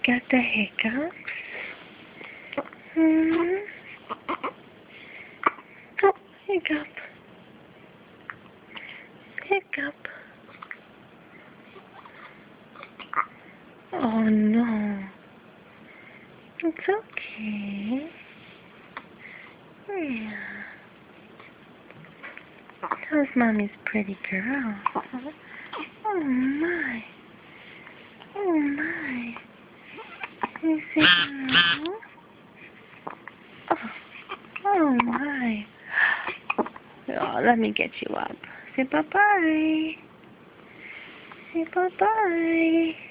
got the hiccups? Hmm? Oh, hiccup. Hiccup. Oh no. It's okay. Yeah. How's Mommy's pretty girl? Oh my. Oh my. You say hello? Oh my. Oh, let me get you up. Say bye-bye. Say bye-bye.